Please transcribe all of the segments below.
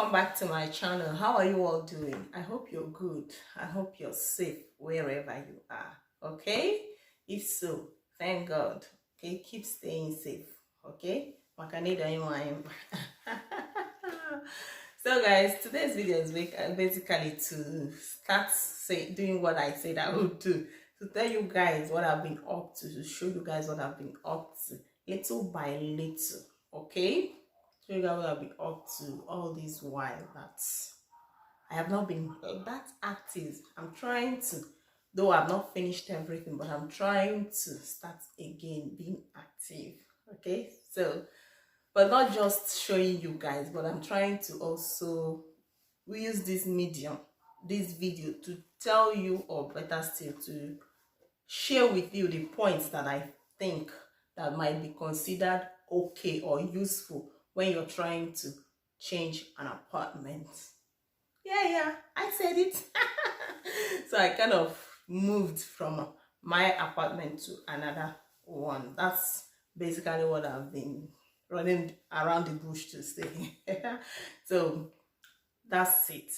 welcome back to my channel. How are you all doing? I hope you're good. I hope you're safe wherever you are. Okay, if so, thank God. Okay, keep staying safe. Okay, so guys, today's video is basically to start doing what I said I would do, to tell you guys what I've been up to show you guys what I've been up to little by little. Okay, show you guys what I've been up to all this while that I have not been that active. I'm trying to, though I've not finished everything, but I'm trying to start again being active. Okay, so but not just showing you guys, but I'm trying to also use this medium, this video, to tell you, or better still, to share with you the points that I think that might be considered okay or useful when you're trying to change an apartment. Yeah, I said it. So I kind of moved from my apartment to another one. That's basically what I've been running around the bush to say. So that's it.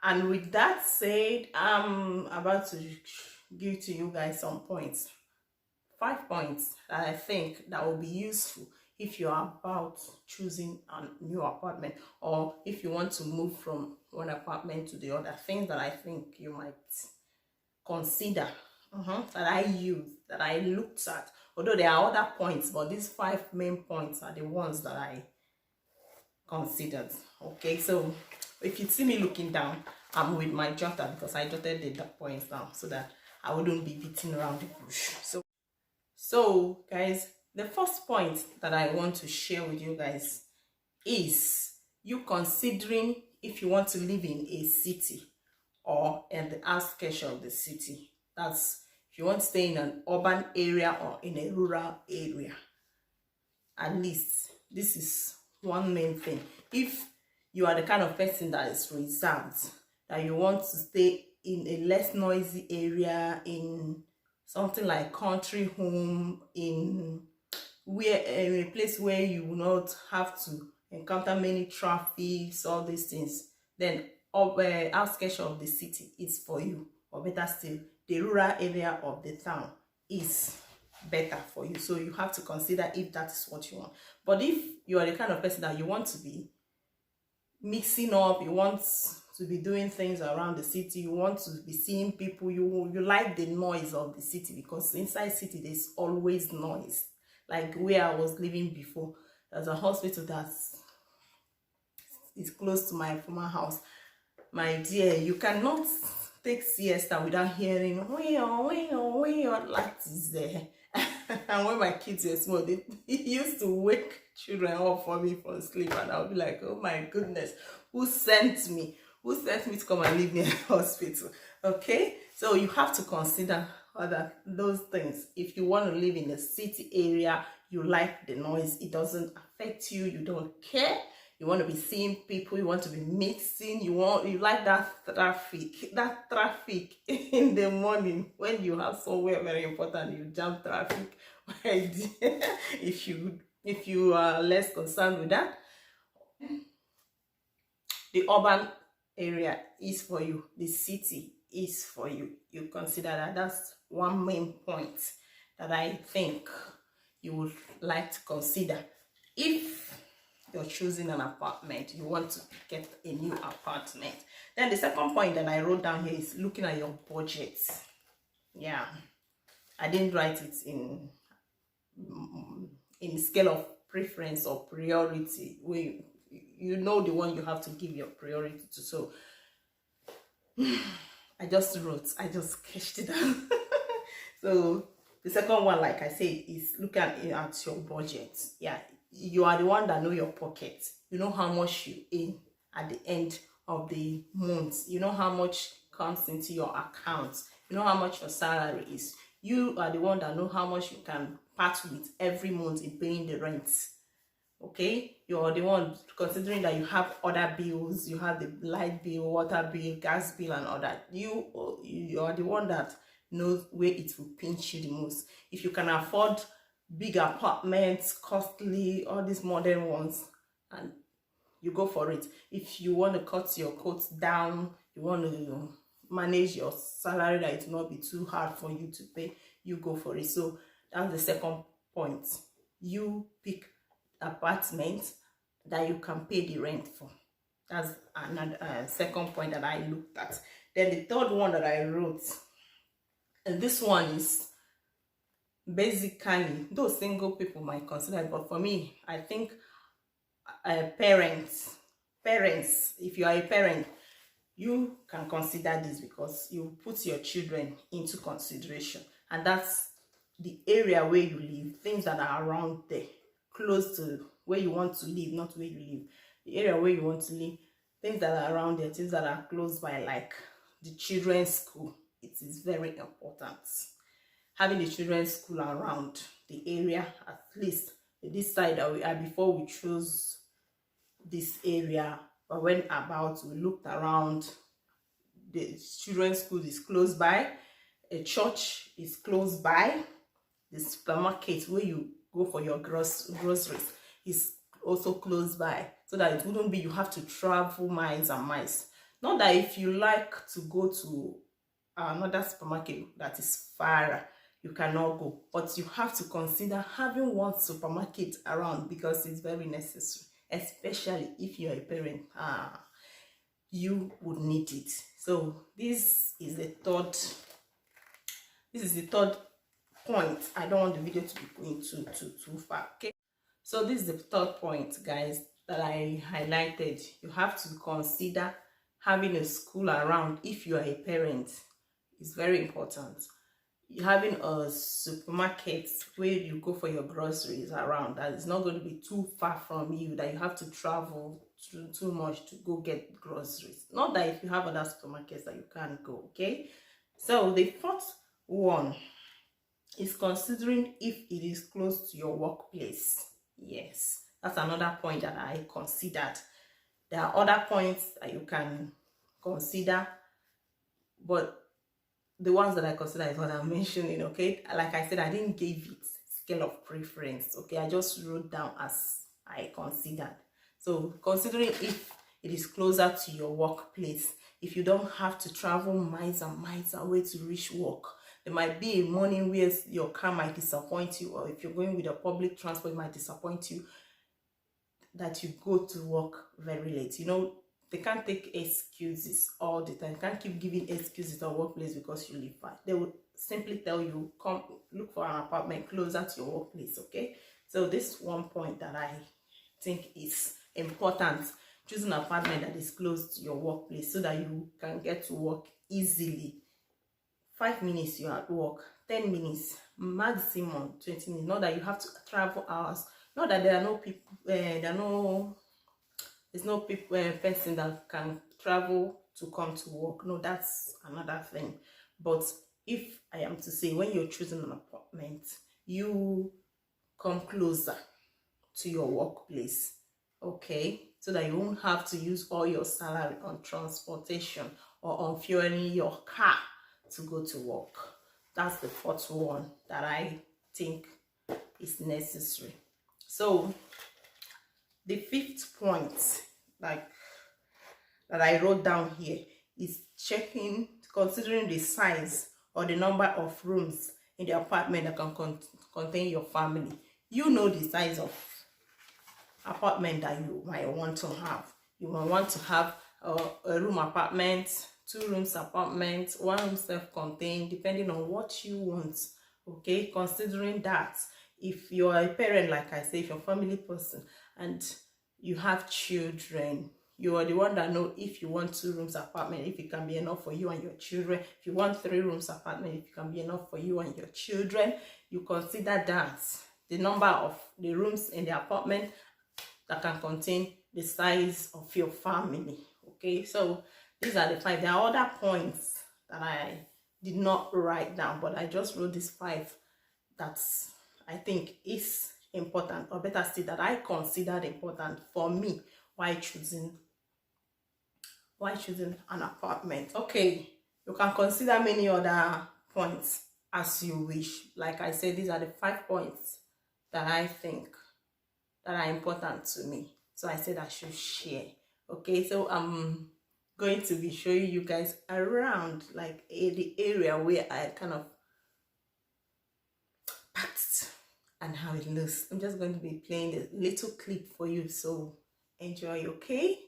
And with that said, I'm about to give to you guys some points, 5 points that I think that will be useful if you are about choosing a new apartment, or if you want to move from one apartment to the other. Things that I think you might consider, that I use, that I looked at. Although there are other points, but these 5 main points are the ones that I considered. Okay, so if you see me looking down, I'm with my jotter because I jotted the points down so that I wouldn't be beating around the bush. So guys, the first point that I want to share with you guys is you considering if you want to live in a city or in the outskirts of the city. That's if you want to stay in an urban area or in a rural area. At least this is one main thing. If you are the kind of person that is reserved, that you want to stay in a less noisy area, in something like country home, in a place where you will not have to encounter many traffic, all these things, then outskirts of the city is for you. Or better still, the rural area of the town is better for you. So you have to consider if that is what you want. But if you are the kind of person that you want to be mixing up, you want to be doing things around the city, you want to be seeing people, you like the noise of the city, because inside city there's always noise. Like where I was living before, there's a hospital that is close to my former house. My dear, you cannot take siesta without hearing like is there. And when my kids were small, they used to wake children up for me for sleep, and I'll be like, oh my goodness, who sent me to come and live near the hospital? Okay, so you have to consider those things. If you want to live in a city area, you like the noise, it doesn't affect you, you don't care, you want to be seeing people, you want to be mixing, you like that traffic in the morning when you have somewhere very important, you jam traffic. if you are less concerned with that, the urban area is for you, the city is for you. You consider that. That's one main point that I think you would like to consider if you're choosing an apartment, you want to get a new apartment. Then the second point that I wrote down here is looking at your budget. Yeah, I didn't write it in scale of preference or priority. You know the one you have to give your priority to. So I just sketched it out. So the second one, like I said, is look at your budget. Yeah, you are the one that know your pocket. You know how much you earn at the end of the month. You know how much comes into your account. You know how much your salary is. You are the one that know how much you can part with every month in paying the rent. Okay, you're the one considering that you have other bills. You have the light bill, water bill, gas bill, and all that. You are the one that knows where it will pinch you the most. If you can afford big apartments, costly, all these modern ones, and you go for it. If you want to cut your coat down, you want to manage your salary that it will not be too hard for you to pay, you go for it. So that's the second point. You pick apartment that you can pay the rent for. That's another second point that I looked at. Then the third one that I wrote, and this one is basically, those single people might consider it, but for me, I think parents, if you are a parent, you can consider this because you put your children into consideration, and that's the area where you live, things that are around there, close to where you want to live, not where you live, the area where you want to live, things that are around there, things that are close by, like the children's school. It is very important having the children's school around the area, at least this side that we are. Before we chose this area, but when about we looked around, the children's school is close by, a church is close by, the supermarket where you go for your groceries is also close by, so that it wouldn't be you have to travel miles and miles. Not that if you like to go to another supermarket that is far, you cannot go, but you have to consider having one supermarket around because it's very necessary, especially if you're a parent. You would need it. So this is the third point. I don't want the video to be going too far. Okay, so this is the third point, guys, that I highlighted. You have to consider having a school around. If you are a parent, it's very important. Having a supermarket where you go for your groceries around, that is not going to be too far from you, that you have to travel too much to go get groceries. Not that if you have other supermarkets that you can't go. Okay, so the fourth one is considering if it is close to your workplace. Yes, that's another point that I considered. There are other points that you can consider, but the ones that I consider is what I'm mentioning. Okay, like I said, I didn't give it scale of preference. Okay, I just wrote down as I considered. So considering if it is closer to your workplace, if you don't have to travel miles and miles away to reach work, there might be a morning where your car might disappoint you, or if you're going with a public transport, it might disappoint you, that you go to work very late. They can't take excuses all the time. Can't keep giving excuses at workplace because you live far. They will simply tell you, come look for an apartment closer to your workplace. Okay, so this one point that I think is important: choosing an apartment that is close to your workplace so that you can get to work easily. 5 minutes you're at work, 10 minutes, maximum 20 minutes. Not that you have to travel hours. Not that there are no people, there's no person that can travel to come to work. No, that's another thing. But if I am to say, when you're choosing an apartment, you come closer to your workplace, okay, so that you won't have to use all your salary on transportation or on fueling your car to go to work. That's the fourth one that I think is necessary. So the fifth point, like that I wrote down here, is considering the size or the number of rooms in the apartment that can contain your family. You know the size of apartment that you might want to have. You might want to have a room apartment, 2 rooms apartment, 1 room self-contained, depending on what you want. Okay, considering that, if you are a parent, like I say, if you're a family person and you have children, you are the one that know if you want 2 rooms apartment, if it can be enough for you and your children. If you want 3 rooms apartment, if it can be enough for you and your children. You consider that, the number of the rooms in the apartment that can contain the size of your family. Okay, so these are the 5. There are other points that I did not write down, but I just wrote these 5 that I think is important, or better still, that I considered important for me while choosing an apartment. Okay, you can consider many other points as you wish. Like I said, these are the 5 points that I think that are important to me. so I said I should share. Okay, so I'm going to be showing you guys around, like the area where I kind of packed and how it looks. I'm just going to be playing a little clip for you, so enjoy. Okay.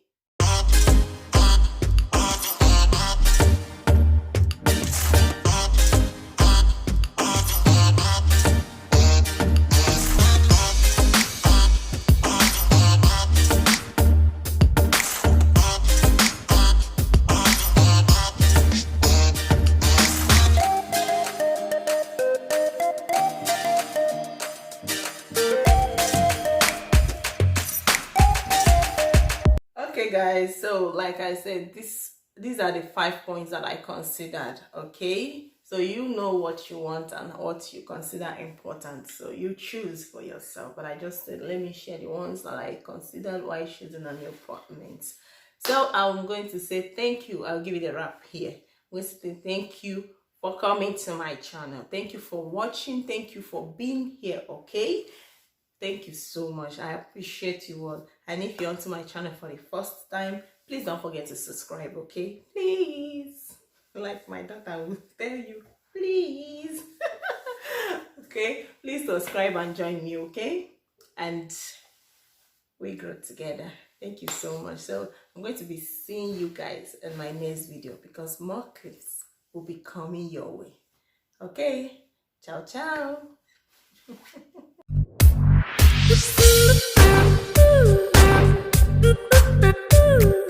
Okay guys, so like I said, these are the 5 points that I considered. Okay, so you know what you want and what you consider important, so you choose for yourself. But I just said let me share the ones that I considered while choosing a new apartment. So I'm going to say thank you. I'll give you the wrap here. I'm going to say thank you for coming to my channel. Thank you for watching. Thank you for being here. Okay, thank you so much. I appreciate you all. And if you're onto my channel for the first time, please don't forget to subscribe, okay? Please. Like my daughter will tell you, please. Okay? Please subscribe and join me, okay? And we grow together. Thank you so much. So I'm going to be seeing you guys in my next video, because more clips will be coming your way. Okay? Ciao, ciao. Ooh.